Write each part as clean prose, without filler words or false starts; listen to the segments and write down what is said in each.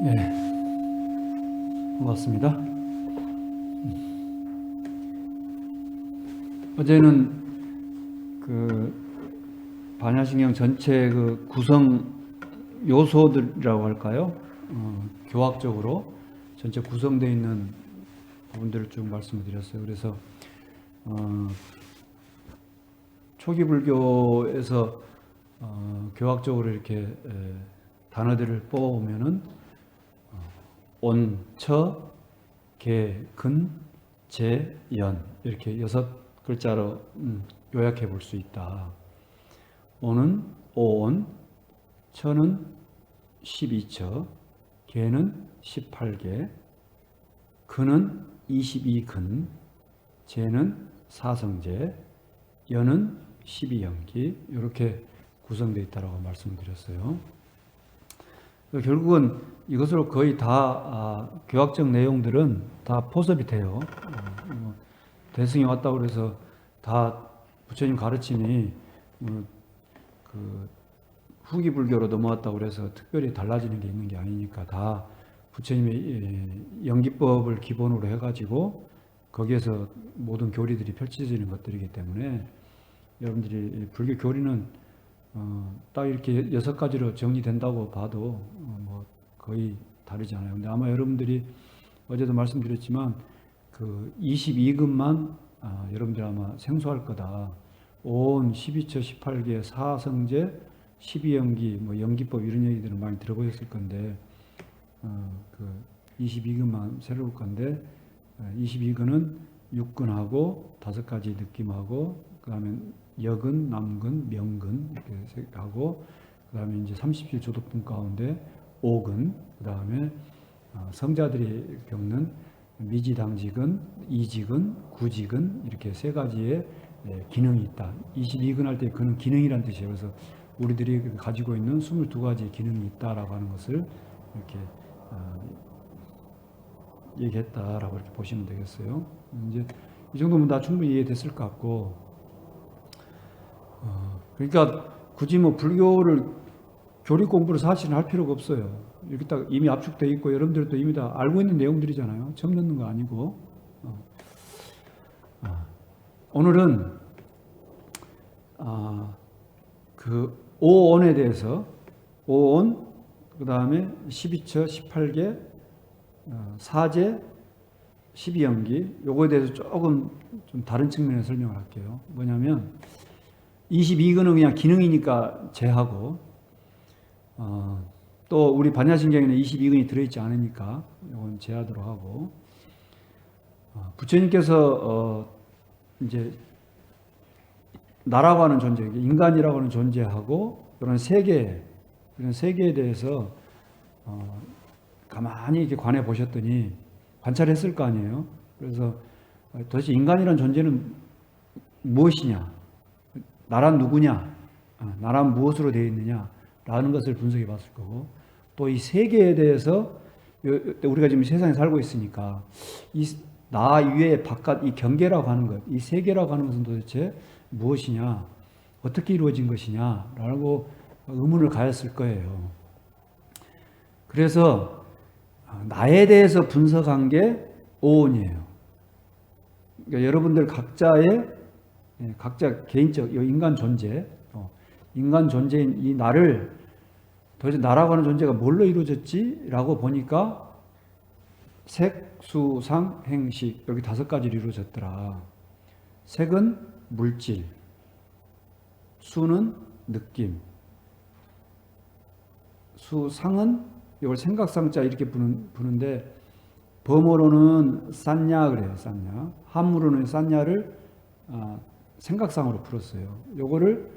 네, 고맙습니다. 어제는 그 반야신경 전체 그 구성 요소들이라고 할까요? 교학적으로 전체 구성되어 있는 부분들을 쭉 말씀을 드렸어요. 그래서 초기 불교에서 교학적으로 이렇게 단어들을 뽑아보면은 온, 처, 계, 근, 재, 연 이렇게 6글자로 요약해 볼 수 있다. 온은 5온, 처는 12처, 계는 18계, 근은 22근, 재는 4성재, 연은 12연기 이렇게 구성되어 있다고 말씀을 드렸어요. 결국은 이것으로 거의 다 교학적 내용들은 다 포섭이 돼요. 대승이 왔다고 해서 다 부처님 가르침이 그 후기 불교로 넘어왔다고 해서 특별히 달라지는 게 있는 게 아니니까 다 부처님의 연기법을 기본으로 해가지고 거기에서 모든 교리들이 펼쳐지는 것들이기 때문에 여러분들이 불교 교리는 딱 이렇게 6가지로 정리된다고 봐도 뭐 거의 다르지 않아요. 근데 아마 여러분들이 어제도 말씀드렸지만 그 22근만 여러분들이 아마 생소할 거다. 온, 12처, 18계, 4성재, 12연기, 뭐 연기법 이런 얘기들을 많이 들어보셨을 건데 그 22근만 새로울 건데 22근은 6근하고 5가지 느낌하고 그 다음에 여근, 남근, 명근 이렇게 하고 그 다음에 이제 37조도품 가운데 5근 그 다음에 성자들이 겪는 미지당직은, 이직은, 구직은 이렇게 3가지의 기능이 있다. 22근 할 때 그는 기능이란 뜻이에요. 그래서 우리들이 가지고 있는 22가지의 기능이 있다라고 하는 것을 이렇게 얘기했다라고 이렇게 보시면 되겠어요. 이제 이 정도면 다 충분히 이해됐을 것 같고, 그러니까 굳이 뭐 불교를 교리 공부를 사실은 할 필요가 없어요. 이렇게 딱 이미 압축되어 있고 여러분들도 이미 다 알고 있는 내용들이잖아요. 처음 듣는 거 아니고. 오늘은 그 5온에 대해서 5온 그 다음에 12처, 18계, 사제, 12연기 요거에 대해서 조금 좀 다른 측면에서 설명을 할게요. 뭐냐면 22근은 그냥 기능이니까 제하고 또 우리 반야신경에는 22근이 들어있지 않으니까 이건 제하도록 하고 부처님께서 이제 나라고 하는 존재, 인간이라고 하는 존재하고 이런 세계에 대해서 가만히 이렇게 관해 보셨더니 관찰했을 거 아니에요. 그래서 도대체 인간이라는 존재는 무엇이냐? 나란 누구냐? 나란 무엇으로 되어 있느냐? 라는 것을 분석해 봤을 거고 또 이 세계에 대해서 우리가 지금 세상에 살고 있으니까 이 나 위에 바깥 이 경계라고 하는 것, 이 세계라고 하는 것은 도대체 무엇이냐? 어떻게 이루어진 것이냐? 라고 의문을 가졌을 거예요. 그래서 나에 대해서 분석한 게 오온이에요. 그러니까 여러분들 각자 개인적 인간 존재인 이 나를 도대체 나라고 하는 존재가 뭘로 이루어졌지? 라고 보니까 색, 수, 상, 행식 여기 5가지로 이루어졌더라. 색은 물질, 수는 느낌, 상은 이걸 생각상자 이렇게 부는데 범어로는 싼냐 그래요. 싼냐. 한문으로는 싼냐를 생각상으로 풀었어요. 요거를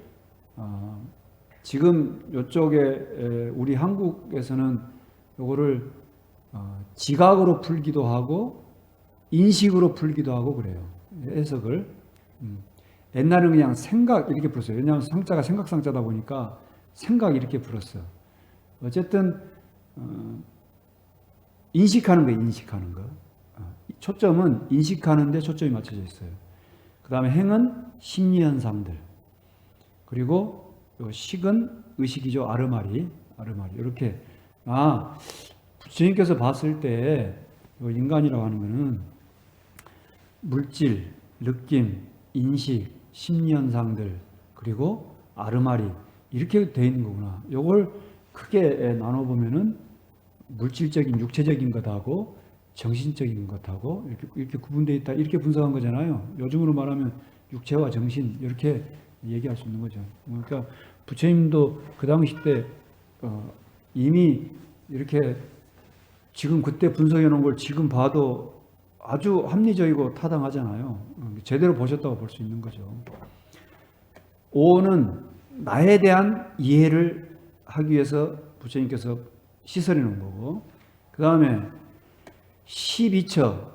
지금 이쪽에 우리 한국에서는 요거를 지각으로 풀기도 하고 인식으로 풀기도 하고 그래요. 해석을. 옛날에는 그냥 생각 이렇게 풀었어요. 왜냐하면 상자가 생각상자다 보니까 생각 이렇게 풀었어. 어쨌든 인식하는 거예요. 인식하는 거. 초점은 인식하는 데 초점이 맞춰져 있어요. 그 다음에 행은 심리현상들. 그리고 식은 의식이죠. 아르마리. 이렇게 부처님께서 봤을 때 인간이라고 하는 것은 물질, 느낌, 인식, 심리현상들, 그리고 아르마리 이렇게 되어 있는 거구나. 이걸 크게 나눠보면은 물질적인, 육체적인 것하고 정신적인 것하고 이렇게 구분되어 있다. 이렇게 분석한 거잖아요. 요즘으로 말하면 육체와 정신 이렇게 얘기할 수 있는 거죠. 그러니까 부처님도 그 당시 때 이미 이렇게 지금 그때 분석해 놓은 걸 지금 봐도 아주 합리적이고 타당하잖아요. 제대로 보셨다고 볼 수 있는 거죠. 오는 나에 대한 이해를 하기 위해서 부처님께서 시설해 놓은 거고, 그 다음에 12처.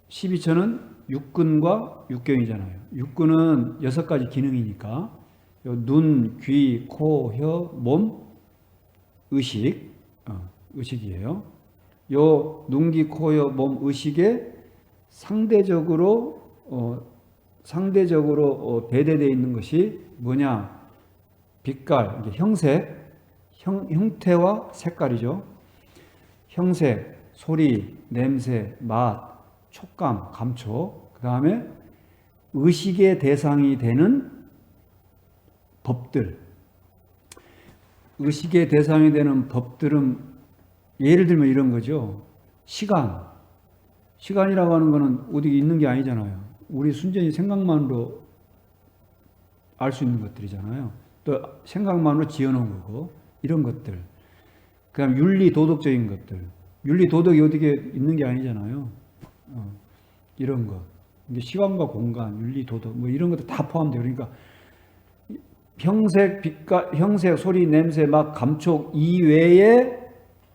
12처는 육근과 육경이잖아요. 육근은 6가지 기능이니까 눈, 귀, 코, 혀, 몸, 의식, 의식이에요. 요 눈, 귀, 코, 혀, 몸, 의식에 상대적으로 배대되어 있는 것이 뭐냐? 빛깔, 형색, 형태와 색깔이죠. 형색, 소리, 냄새, 맛, 촉감, 감촉. 그 다음에 의식의 대상이 되는 법들. 의식의 대상이 되는 법들은 예를 들면 이런 거죠. 시간이라고 하는 거는 어디 있는 게 아니잖아요. 우리 순전히 생각만으로 알 수 있는 것들이잖아요. 또 생각만으로 지어놓은 거고 이런 것들. 그다음 윤리 도덕적인 것들. 윤리 도덕이 어디에 있는 게 아니잖아요. 이런 거. 이게 시간과 공간, 윤리 도덕 뭐 이런 것도 다 포함돼요. 그러니까 형색, 빛깔, 형색, 소리, 냄새, 맛, 감촉 이외에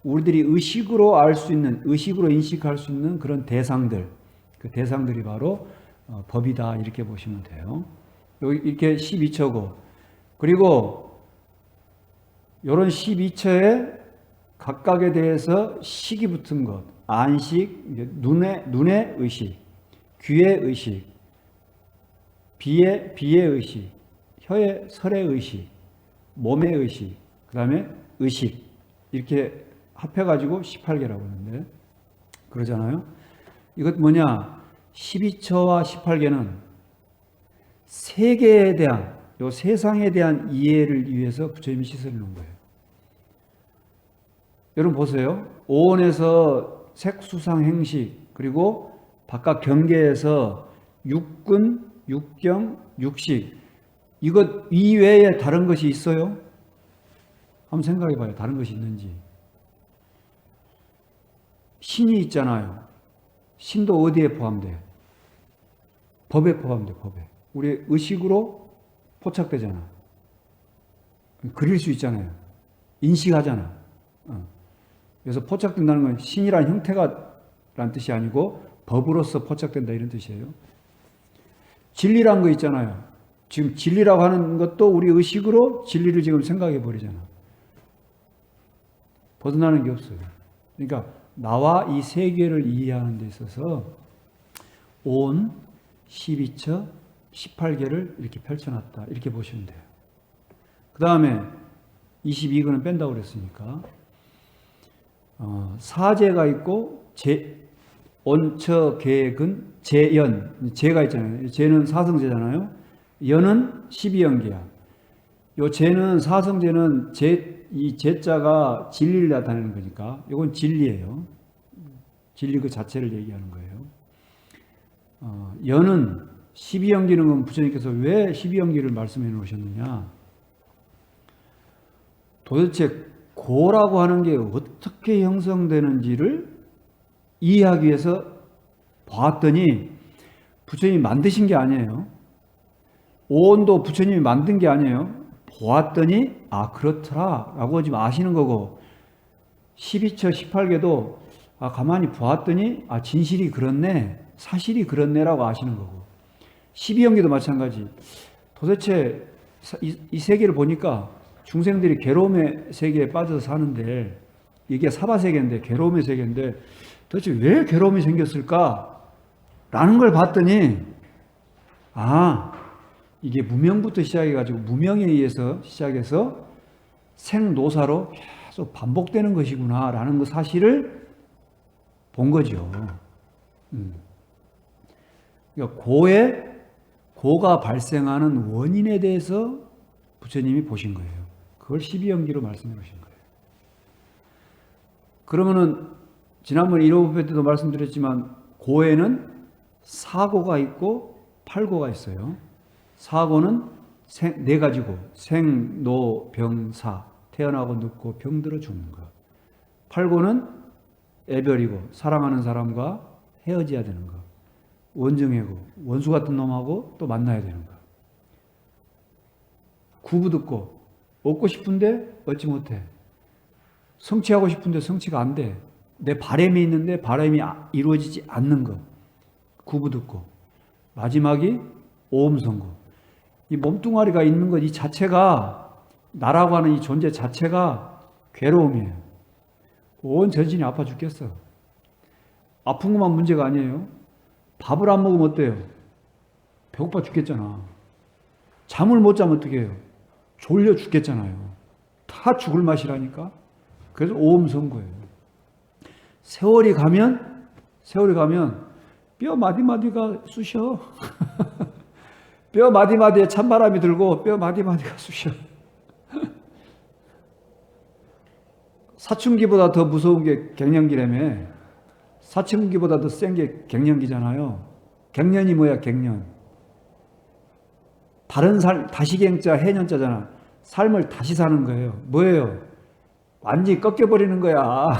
우리들이 의식으로 알 수 있는, 의식으로 인식할 수 있는 그런 대상들, 그 대상들이 바로 법이다 이렇게 보시면 돼요. 이렇게 12처고, 그리고 이런 12처에 각각에 대해서 식이 붙은 것, 안식, 눈의 의식, 귀의 의식, 비의 의식, 혀의 설의 의식, 몸의 의식, 그 다음에 의식 이렇게 합해가지고 18개라고 하는데 그러잖아요. 이것 뭐냐? 12처와 18개는 세계에 대한, 요 세상에 대한 이해를 위해서 부처님이 시설해 놓은 거예요. 여러분 보세요. 오온에서 색수상 행식, 그리고 바깥 경계에서 육근, 육경, 육식, 이것 이외에 다른 것이 있어요? 한번 생각해 봐요. 다른 것이 있는지. 신이 있잖아요. 신도 어디에 포함돼요? 법에 포함돼요. 법에. 우리 의식으로 포착되잖아. 그릴 수 있잖아요. 인식하잖아. 그래서 포착된다는 건 신이란 형태가 라는 뜻이 아니고 법으로서 포착된다 이런 뜻이에요. 진리란 거 있잖아요. 지금 진리라고 하는 것도 우리 의식으로 진리를 지금 생각해 버리잖아. 벗어나는 게 없어요. 그러니까 나와 이 세계를 이해하는 데 있어서 온 12처 18개를 이렇게 펼쳐놨다. 이렇게 보시면 돼요. 그 다음에 22근은 뺀다고 그랬으니까 사제가 있고 온처, 계근, 제연, 제가 있잖아요. 제는 사성제잖아요. 연은 12연계야. 요 제는 사성제는 이 제자가 진리를 나타내는 거니까 이건 진리예요. 진리 그 자체를 얘기하는 거예요. 연은 12연기는 건 부처님께서 왜 12연기를 말씀해 놓으셨느냐. 도대체 고라고 하는 게 어떻게 형성되는지를 이해하기 위해서 봤더니 부처님이 만드신 게 아니에요. 오온도 부처님이 만든 게 아니에요. 보았더니 그렇더라 라고 지금 아시는 거고 12처 18개도 가만히 보았더니 진실이 그렇네, 사실이 그렇네 라고 아시는 거고 12연계도 마찬가지. 도대체 이 세계를 보니까 중생들이 괴로움의 세계에 빠져서 사는데 이게 사바세계인데 괴로움의 세계인데 도대체 왜 괴로움이 생겼을까? 라는 걸 봤더니 이게 무명부터 시작해가지고 무명에 의해서 시작해서 생노사로 계속 반복되는 것이구나라는 그 사실을 본 거죠. 그러니까 고가 발생하는 원인에 대해서 부처님이 보신 거예요. 그걸 12연기로 말씀해 주신 거예요. 그러면은 지난번 1호부패 때도 말씀드렸지만 고에는 사고가 있고 팔고가 있어요. 사고는 네 가지고 생, 노, 병, 사. 태어나고 늙고 병들어 죽는 것. 팔고는 애별이고 사랑하는 사람과 헤어져야 되는 것. 원증이고 원수 같은 놈하고 또 만나야 되는 것. 구부듣고 얻고 싶은데 얻지 못해. 성취하고 싶은데 성취가 안 돼. 내 바람이 있는데 바람이 이루어지지 않는 것. 구부듣고. 마지막이 오음선고. 이 몸뚱아리가 있는 것 이 자체가 나라고 하는 이 존재 자체가 괴로움이에요. 온 전신이 아파 죽겠어. 아픈 것만 문제가 아니에요. 밥을 안 먹으면 어때요? 배고파 죽겠잖아. 잠을 못 자면 어떻게 해요? 졸려 죽겠잖아요. 다 죽을 맛이라니까. 그래서 오음선고예요. 세월이 가면 뼈 마디마디가 쑤셔. 뼈 마디마디에 찬바람이 들고 뼈 마디마디가 쑤셔. 사춘기보다 더 무서운 게 갱년기라며. 사춘기보다 더 센 게 갱년기잖아요. 갱년이 뭐야, 갱년. 다른 삶, 다시갱자, 해년자잖아. 삶을 다시 사는 거예요. 뭐예요? 완전히 꺾여버리는 거야.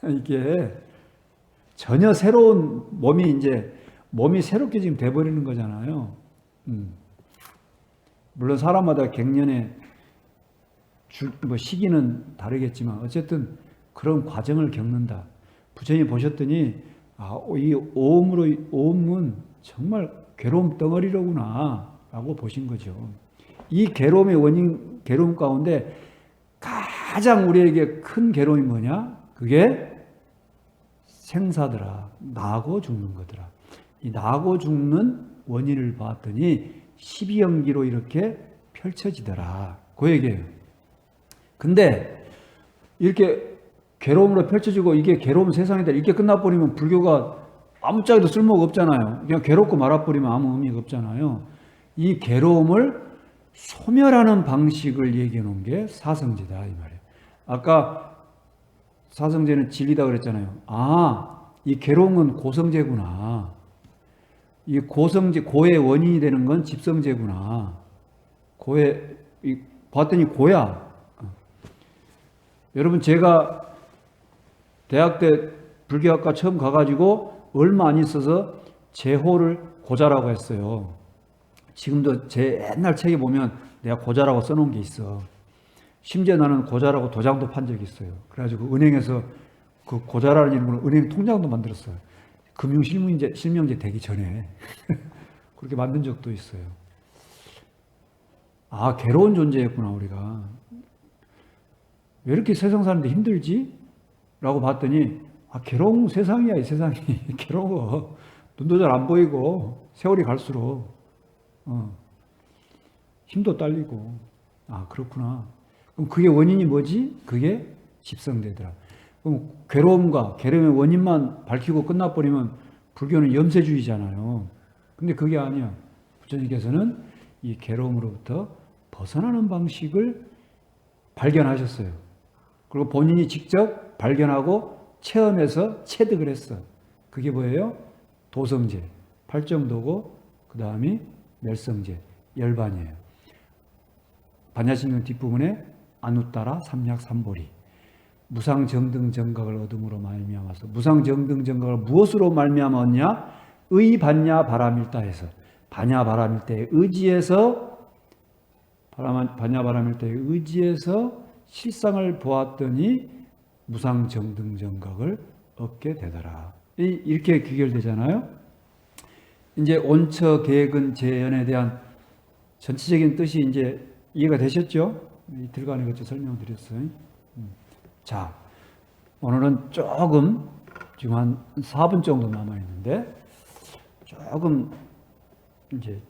이게. 전혀 새로운 몸이 새롭게 지금 돼버리는 거잖아요. 물론 사람마다 갱년의 시기는 다르겠지만 어쨌든 그런 과정을 겪는다. 부처님 보셨더니 이 오음은 정말 괴로움 덩어리로구나 라고 보신 거죠. 이 괴로움의 원인, 괴로움 가운데 가장 우리에게 큰 괴로움이 뭐냐? 그게 생사더라. 나고 죽는 거더라. 이 나고 죽는 원인을 봤더니 12연기로 이렇게 펼쳐지더라. 그 얘기예요. 근데 이렇게 괴로움으로 펼쳐지고 이게 괴로움 세상이다 이렇게 끝나버리면 불교가 아무짝에도 쓸모가 없잖아요. 그냥 괴롭고 말아버리면 아무 의미가 없잖아요. 이 괴로움을 소멸하는 방식을 얘기해 놓은 게 사성제다 이 말이에요. 아까 사성제는 진리다 그랬잖아요. 이 괴로움은 고성제구나. 이 고의 원인이 되는 건 집성제구나. 봤더니 고야. 여러분 제가 대학 때 불교학과 처음 가가지고 얼마 안 있어서 제호를 고자라고 했어요. 지금도 제 옛날 책에 보면 내가 고자라고 써놓은 게 있어. 심지어 나는 고자라고 도장도 판 적이 있어요. 그래가지고 은행에서 그 고자라는 이름으로 은행 통장도 만들었어요. 금융실명제 되기 전에 그렇게 만든 적도 있어요. 괴로운 존재였구나 우리가. 왜 이렇게 세상 사는데 힘들지? 라고 봤더니 괴로운 세상이야 이 세상이. 괴로워. 눈도 잘 안 보이고 세월이 갈수록 힘도 딸리고. 그렇구나. 그럼 그게 원인이 뭐지? 그게 집성되더라. 그럼 괴로움의 원인만 밝히고 끝나버리면 불교는 염세주의잖아요. 근데 그게 아니야. 부처님께서는 이 괴로움으로부터 벗어나는 방식을 발견하셨어요. 그리고 본인이 직접 발견하고 체험해서 체득을 했어. 그게 뭐예요? 도성제, 팔정도고 그 다음이 멸성제, 열반이에요. 반야신경 뒷부분에 아누따라 삼약삼보리 무상정등정각을 얻음으로 말미암아서 무상정등정각을 무엇으로 말미암아 얻냐? 의반야 바라밀다에서 반야 바라밀다에 의지해서 반야 바라밀다에 의지해서 실상을 보았더니 무상정등정각을 얻게 되더라. 이렇게 귀결되잖아요. 이제 온처 계근 재연에 대한 전체적인 뜻이 이제 이해가 되셨죠? 들어가는 것좀 설명드렸어요. 자, 오늘은 조금 지금 한 4분 정도 남아 있는데 조금 이제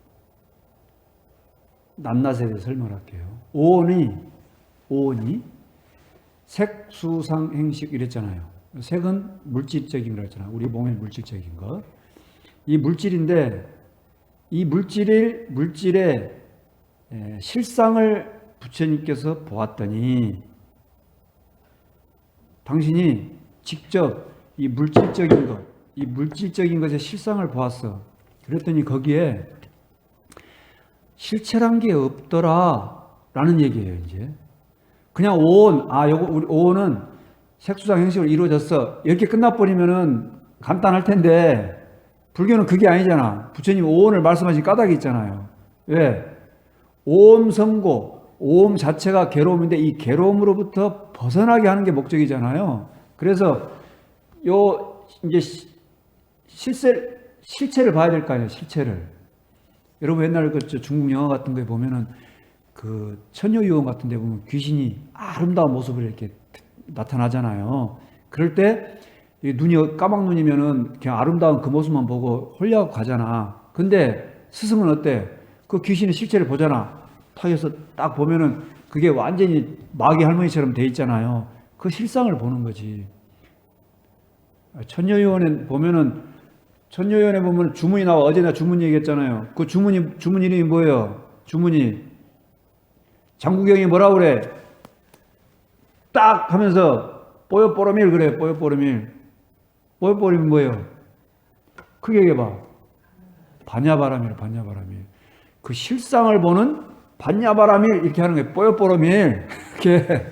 낱낱에 대해 설명할게요. 오온이 색수상행식 이랬잖아요. 색은 물질적인 거였잖아요. 우리 몸의 물질적인 것. 이 물질인데 이 물질의 실상을 부처님께서 보았더니 당신이 직접 이 물질적인 것의 실상을 보았어. 그랬더니 거기에 실체란 게 없더라 라는 얘기예요. 이제 그냥 오온, 요거 우리 오온은 색수상 행식으로 이루어졌어, 이렇게 끝나버리면은 간단할 텐데 불교는 그게 아니잖아. 부처님 오온을 말씀하신 까닭이 있잖아요. 왜? 오옴 성고, 오옴 자체가 괴로움인데 이 괴로움으로부터 벗어나게 하는 게 목적이잖아요. 그래서 요 이제 실체를 봐야 될 거 아니에요. 실체를. 여러분 옛날 그 중국 영화 같은 거에 보면은 그 처녀유언 같은 데 보면 귀신이 아름다운 모습을 이렇게 나타나잖아요. 그럴 때 눈이 까막눈이면은 그냥 아름다운 그 모습만 보고 홀려하고 가잖아. 근데 스승은 어때? 그 귀신의 실체를 보잖아. 탁해서 딱 보면은 그게 완전히 마귀 할머니처럼 돼 있잖아요. 그 실상을 보는 거지. 천녀유언에 보면 주문이 나와. 어제 나 주문 얘기했잖아요. 그 주문 이름이 뭐예요? 주문이 장구경이 뭐라 그래? 딱 하면서 뽀요뽀로밀 그래. 뽀요뽀로밀. 뽀요뽀로밀 뭐예요? 크게 얘기해봐. 반야바라밀. 그 실상을 보는 반야바라밀 이렇게 하는 거예요. 뽀요뽀로밀. 이렇게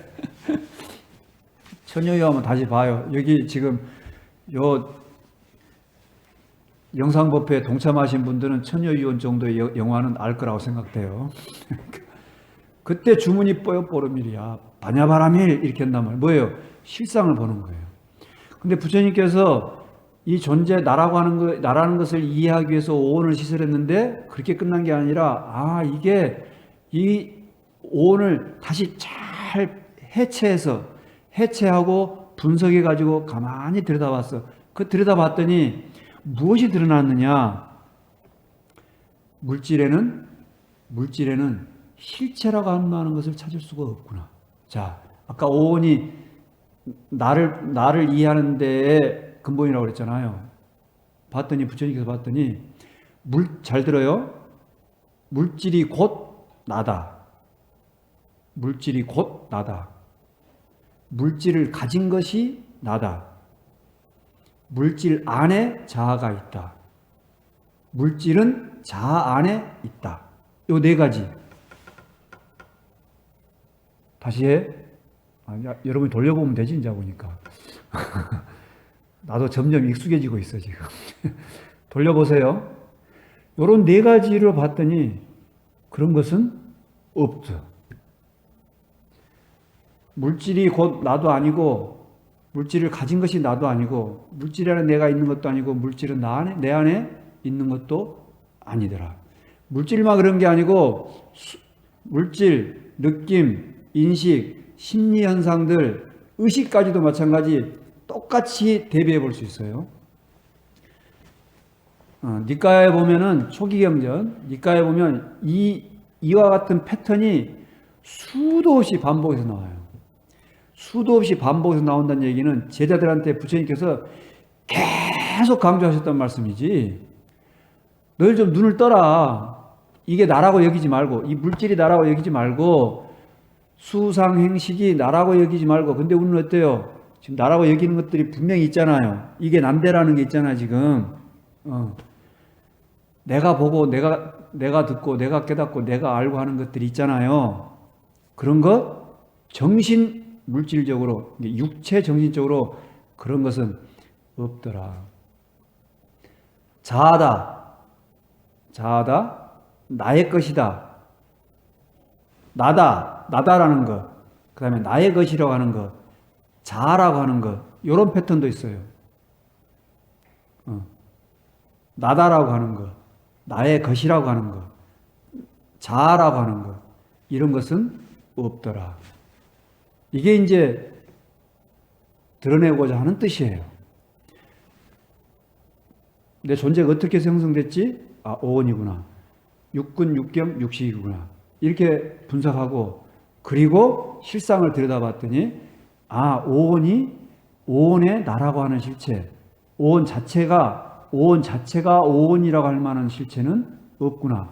천녀유언 다시 봐요. 여기 지금 요 영상법회에 동참하신 분들은 천녀유언 정도의 영화는 알 거라고 생각돼요. 그때 주문이 뽀요뽀로밀이야. 반야바라밀 이렇게 한다면 뭐예요? 실상을 보는 거예요. 근데 부처님께서 이 존재 나라는 것을 이해하기 위해서 오온을 시설했는데 그렇게 끝난 게 아니라 이게 이 오온을 다시 잘 해체하고 분석해 가지고 가만히 들여다봤어. 그 들여다봤더니 무엇이 드러났느냐? 물질에는 실체라고 하는 것을 찾을 수가 없구나. 자, 아까 오온이 나를 이해하는 데에 근본이라고 그랬잖아요. 부처님께서 봤더니 잘 들어요. 물질이 곧 나다. 물질을 가진 것이 나다. 물질 안에 자아가 있다. 물질은 자아 안에 있다. 요 네 가지. 다시 해. 여러분이 돌려보면 되지, 이제 보니까. 나도 점점 익숙해지고 있어, 지금. 돌려보세요. 요런 네 가지를 봤더니 그런 것은 없어. 물질이 곧 나도 아니고, 물질을 가진 것이 나도 아니고, 물질 안에 내가 있는 것도 아니고, 물질은 내 안에 있는 것도 아니더라. 물질만 그런 게 아니고, 물질, 느낌, 인식, 심리 현상들, 의식까지도 마찬가지 똑같이 대비해 볼 수 있어요. 니까에 보면은 초기경전, 니까에 보면 이와 같은 패턴이 수도 없이 반복해서 나와요. 수도 없이 반복해서 나온다는 얘기는 제자들한테 부처님께서 계속 강조하셨단 말씀이지. 너희 좀 눈을 떠라. 이게 나라고 여기지 말고, 이 물질이 나라고 여기지 말고, 수상행식이 나라고 여기지 말고. 근데 우리는 어때요? 지금 나라고 여기는 것들이 분명히 있잖아요. 이게 난데라는 게 있잖아요, 지금. 내가 보고, 내가 듣고, 내가 깨닫고, 내가 알고 하는 것들이 있잖아요. 그런 것, 물질적으로, 육체 정신적으로 그런 것은 없더라. 자아다. 나의 것이다. 나다라는 것. 그 다음에 나의 것이라고 하는 것. 자아라고 하는 것. 이런 패턴도 있어요. 나다라고 하는 것. 나의 것이라고 하는 것. 자아라고 하는 것. 이런 것은 없더라. 이게 이제 드러내고자 하는 뜻이에요. 내 존재가 어떻게 형성됐지? 오온이구나. 육근, 육경, 육식이구나. 이렇게 분석하고, 그리고 실상을 들여다봤더니, 오온이 오온의 나라고 하는 실체, 오온 자체가 오온이라고 할 만한 실체는 없구나.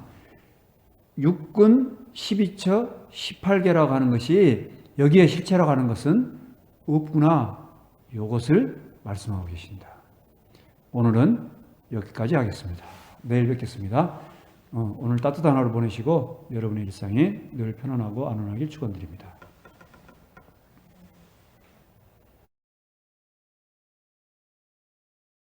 육군 12처 18개라고 하는 것이 여기에 실체라고 하는 것은 없구나. 이것을 말씀하고 계신다. 오늘은 여기까지 하겠습니다. 내일 뵙겠습니다. 오늘 따뜻한 하루 보내시고 여러분의 일상이 늘 편안하고 안온하길 축원드립니다.